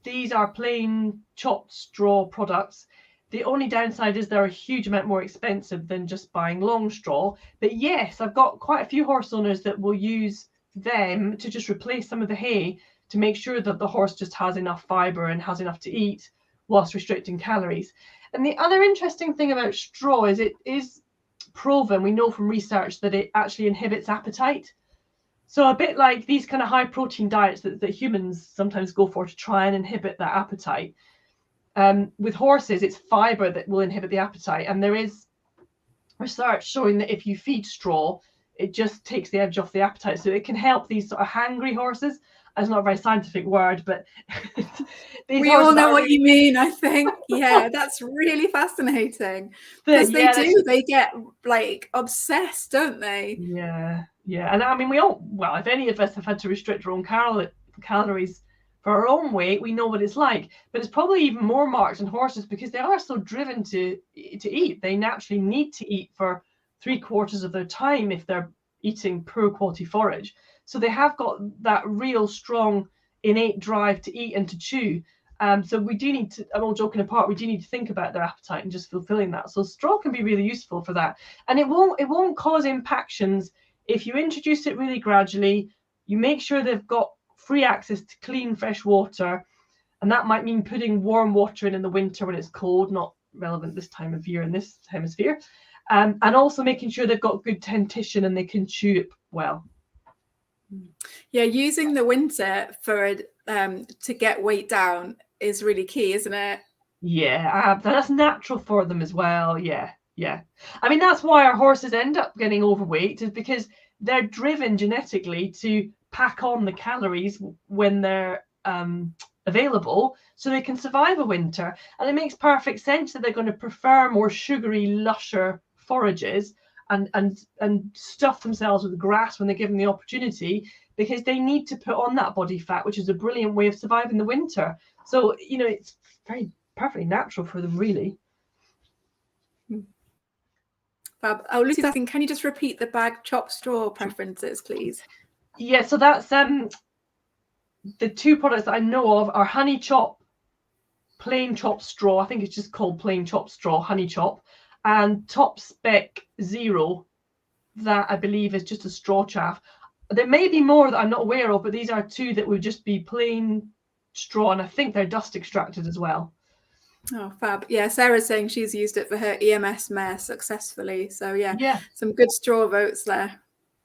These are plain chopped straw products. The only downside is they're a huge amount more expensive than just buying long straw. But yes, I've got quite a few horse owners that will use them to just replace some of the hay to make sure that the horse just has enough fibre and has enough to eat whilst restricting calories. And the other interesting thing about straw is it is proven, we know from research, that it actually inhibits appetite. So a bit like these kind of high protein diets that humans sometimes go for to try and inhibit that appetite. With horses, it's fibre that will inhibit the appetite. And there is research showing that if you feed straw, it just takes the edge off the appetite. So it can help these sort of hangry horses. it's not a very scientific word, but we all know what you mean, I think. Yeah, that's really fascinating. Because they get like obsessed, don't they? Yeah. And I mean, if any of us have had to restrict our own calories for our own weight, we know what it's like. But it's probably even more marked in horses because they are so driven to eat. They naturally need to eat for 3/4 of their time if they're eating poor quality forage. So they have got that real strong innate drive to eat and to chew. So we do need to, I'm all joking apart, we do need to think about their appetite and just fulfilling that. So straw can be really useful for that. And it won't cause impactions if you introduce it really gradually. You make sure they've got free access to clean, fresh water. And that might mean putting warm water in the winter when it's cold, not relevant this time of year in this hemisphere. And also making sure they've got good dentition and they can chew it well. Yeah, using the winter for to get weight down is really key, isn't it? Yeah, that's natural for them as well. Yeah. I mean, that's why our horses end up getting overweight, is because they're driven genetically to pack on the calories when they're available so they can survive a winter. And it makes perfect sense that they're going to prefer more sugary, lusher forages and stuff themselves with grass when they're given the opportunity, because they need to put on that body fat, which is a brilliant way of surviving the winter. So, it's perfectly natural for them, really. Fab. Oh, Lucy's asking, can you just repeat the bag chop straw preferences, please? Yeah, so that's the two products that I know of are Honey Chop, plain chop straw. I think it's just called plain chop straw, Honey Chop, and Top Spec Zero, that I believe is just a straw chaff. There may be more that I'm not aware of, but these are two that would just be plain straw, and I think they're dust extracted as well. Oh, fab. Yeah, Sarah's saying she's used it for her EMS mare successfully. So yeah, some good straw votes there.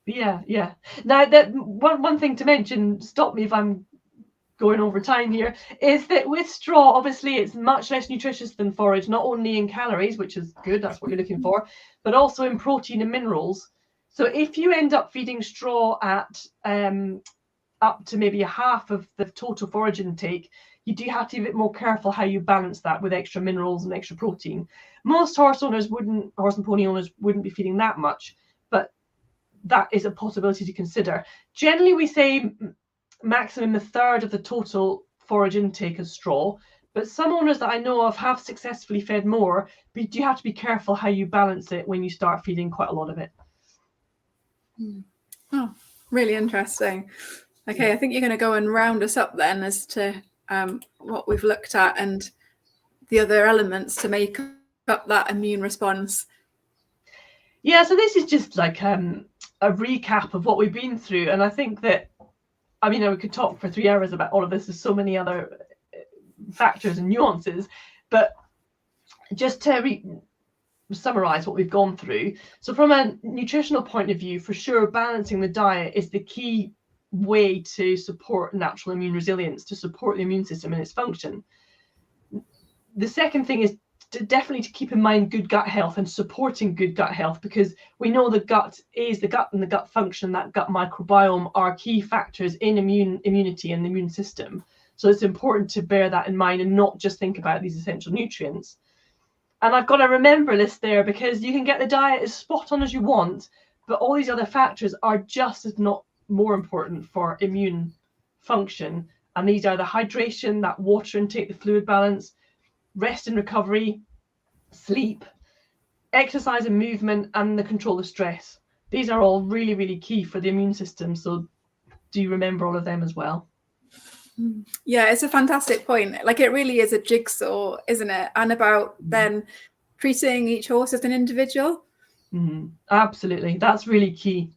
Yeah. Now, that one thing to mention, stop me if I'm going over time here, is that with straw, obviously it's much less nutritious than forage, not only in calories, which is good, that's what you're looking for, but also in protein and minerals. So if you end up feeding straw at up to maybe half of the total forage intake, you do have to be a bit more careful how you balance that with extra minerals and extra protein. Most horse and pony owners wouldn't be feeding that much, but that is a possibility to consider. Generally, we say maximum 1/3 of the total forage intake is straw, but some owners that I know of have successfully fed more, but you have to be careful how you balance it when you start feeding quite a lot of it. Oh, really interesting. Okay, I think you're going to go and round us up then as to what we've looked at and the other elements to make up that immune response. Yeah, so this is just like a recap of what we've been through, and I think that, I mean, we could talk for 3 hours about all of this. There's so many other factors and nuances, but just to summarize what we've gone through. So from a nutritional point of view, for sure, balancing the diet is the key way to support natural immune resilience, to support the immune system and its function. The second thing is definitely to keep in mind good gut health and supporting good gut health, because we know the gut and the gut function, that gut microbiome, are key factors in immunity and the immune system. So it's important to bear that in mind and not just think about these essential nutrients. And I've got a remember list there, because you can get the diet as spot on as you want, but all these other factors are just as not more important for immune function. And these are the hydration, that water intake, the fluid balance, rest and recovery, sleep, exercise and movement, and the control of stress. These are all really, really key for the immune system. So do you remember all of them as well? Yeah, it's a fantastic point. Like, it really is a jigsaw, isn't it? And about then treating each horse as an individual. Absolutely, that's really key.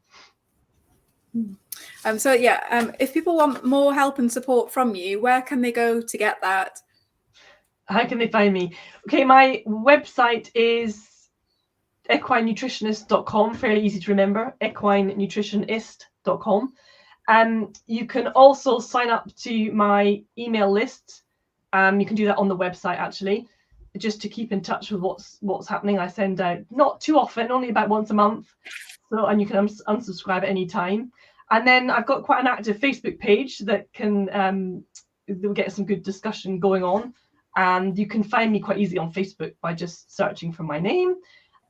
So yeah, if people want more help and support from you, where can they go to get that? How can they find me? Okay, my website is equinenutritionist.com, fairly easy to remember, equinenutritionist.com. You can also sign up to my email list. You can do that on the website, actually, just to keep in touch with what's happening. I send out not too often, only about once a month. So, and you can unsubscribe at any time. And then I've got quite an active Facebook page that can we'll get some good discussion going on. And you can find me quite easily on Facebook by just searching for my name.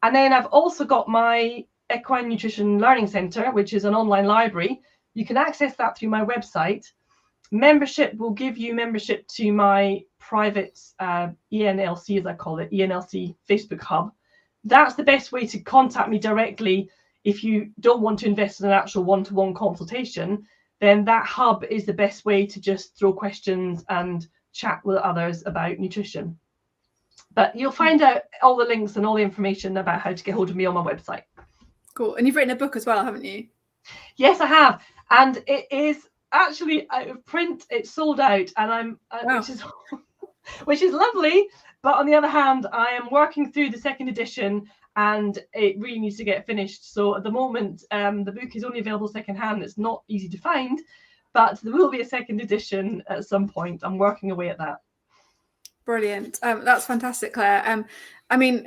And then I've also got my Equine Nutrition Learning Centre, which is an online library. You can access that through my website. Membership will give you membership to my private ENLC, as I call it, ENLC Facebook hub. That's the best way to contact me directly. If you don't want to invest in an actual one-to-one consultation, then that hub is the best way to just throw questions and chat with others about nutrition. But you'll find out all the links and all the information about how to get hold of me on my website. Cool. And you've written a book as well, haven't you? Yes, I have. And it is actually out of print. It's sold out, and I'm Wow. which is lovely. But on the other hand, I am working through the second edition, and it really needs to get finished. So at the moment, the book is only available secondhand. It's not easy to find, but there will be a second edition at some point. I'm working away at that. Brilliant. That's fantastic, Claire. I mean,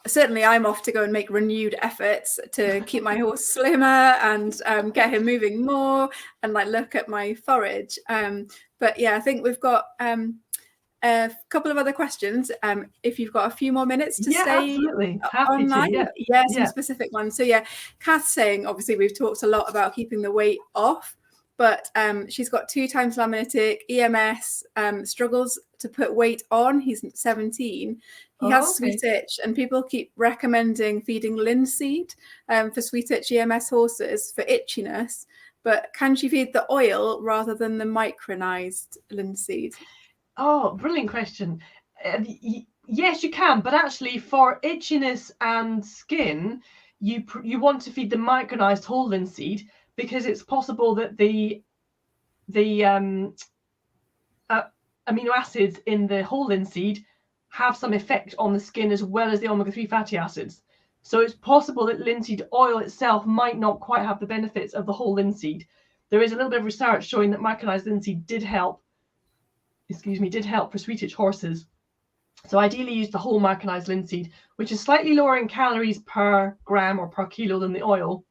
certainly I'm off to go and make renewed efforts to keep my horse slimmer and get him moving more and like look at my forage. But yeah, I think we've got a couple of other questions. If you've got a few more minutes to stay absolutely. Happy online. To, some specific ones. So yeah, Kath's saying, obviously we've talked a lot about keeping the weight off, but she's got 2 times laminitic, EMS, struggles to put weight on. He's 17. He has sweet itch, and people keep recommending feeding linseed for sweet itch EMS horses for itchiness. But can she feed the oil rather than the micronized linseed? Oh, brilliant question. Yes, you can, but actually for itchiness and skin, you want to feed the micronized whole linseed, because it's possible that the amino acids in the whole linseed have some effect on the skin as well as the omega-3 fatty acids. So it's possible that linseed oil itself might not quite have the benefits of the whole linseed. There is a little bit of research showing that micronized linseed did help for sweet itch horses. So ideally use the whole micronized linseed, which is slightly lower in calories per gram or per kilo than the oil,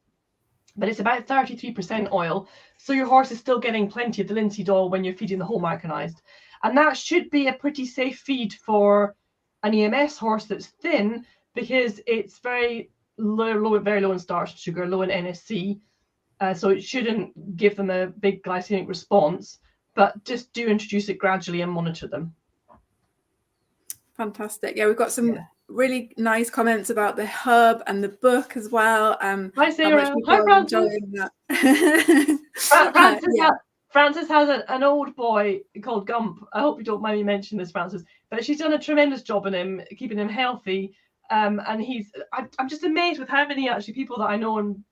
but it's about 33% oil. So your horse is still getting plenty of the linseed oil when you're feeding the whole micronized. And that should be a pretty safe feed for an EMS horse that's thin, because it's very low in starch and sugar, low in NSC. So it shouldn't give them a big glycemic response, but just do introduce it gradually and monitor them. Fantastic. Yeah, we've got some really nice comments about the hub and the book as well. Hi, Sarah. Hi, Francis. Francis has an old boy called Gump. I hope you don't mind me mentioning this, Francis, but she's done a tremendous job on him, keeping him healthy. And I'm just amazed with how many actually people that I know and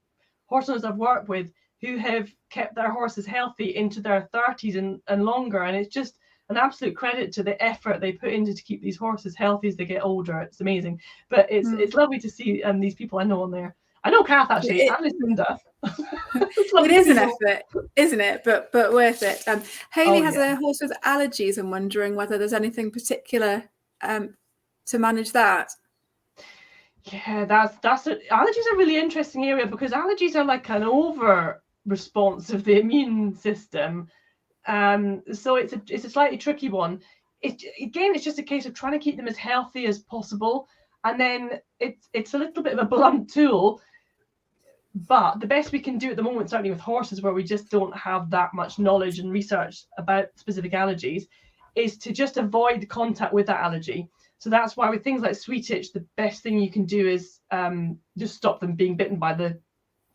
horse owners I've worked with who have kept their horses healthy into their 30s and longer. And it's just an absolute credit to the effort they put into to keep these horses healthy as they get older. It's amazing. But it's lovely to see these people I know on there. I know Kath actually, and Lucinda. It is an effort, isn't it? But worth it. Haley has a horse with allergies and wondering whether there's anything particular to manage that. Yeah, allergies are a really interesting area, because allergies are like an over response of the immune system. So it's a slightly tricky one. It's just a case of trying to keep them as healthy as possible, and then it's a little bit of a blunt tool. But the best we can do at the moment, certainly with horses where we just don't have that much knowledge and research about specific allergies, is to just avoid contact with that allergy. So that's why with things like sweet itch, the best thing you can do is just stop them being bitten by the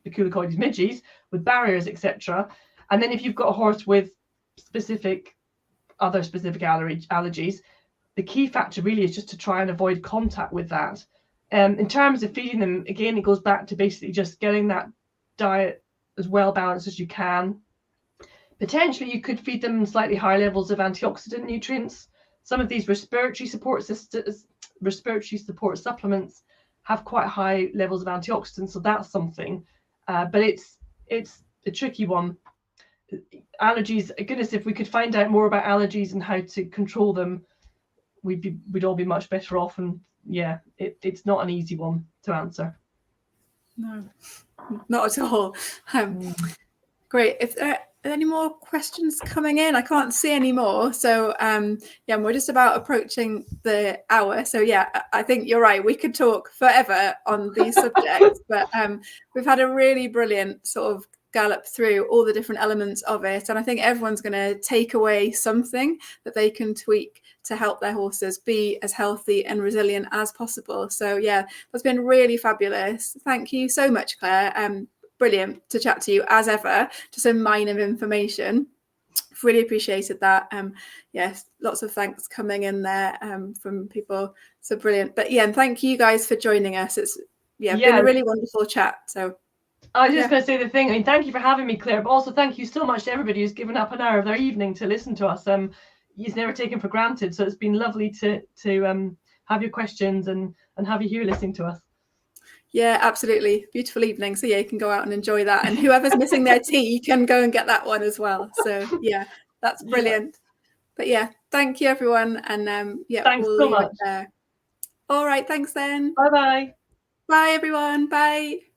Culicoides midges with barriers, etc. And then if you've got a horse with other specific allergies, the key factor really is just to try and avoid contact with that. In terms of feeding them, again, it goes back to basically just getting that diet as well balanced as you can. Potentially, you could feed them slightly higher levels of antioxidant nutrients. Some of these respiratory support supplements have quite high levels of antioxidants, so that's something. But it's a tricky one. Allergies, goodness, if we could find out more about allergies and how to control them, we'd all be much better off. And yeah, it's not an easy one to answer. No, not at all. Great. If there are any more questions coming in, I can't see any more. So yeah, we're just about approaching the hour. So yeah, I think you're right. We could talk forever on these subjects, but we've had a really brilliant sort of gallop through all the different elements of it. And I think everyone's going to take away something that they can tweak to help their horses be as healthy and resilient as possible. So yeah, that's been really fabulous. Thank you so much, Claire. Brilliant to chat to you as ever. Just a mine of information. Really appreciated that. Yes, lots of thanks coming in there from people. So brilliant. But yeah, and thank you guys for joining us. It's been a really wonderful chat. So I was just going to say the thing. I mean, thank you for having me, Claire. But also thank you so much to everybody who's given up an hour of their evening to listen to us. It's never taken for granted. So it's been lovely to have your questions and have you here listening to us. Yeah, absolutely. Beautiful evening. So yeah, you can go out and enjoy that. And whoever's missing their tea can go and get that one as well. So yeah, that's brilliant. But yeah, thank you everyone. And yeah, thanks we'll so leave much. it there. All right, thanks then. Bye-bye. Bye everyone. Bye.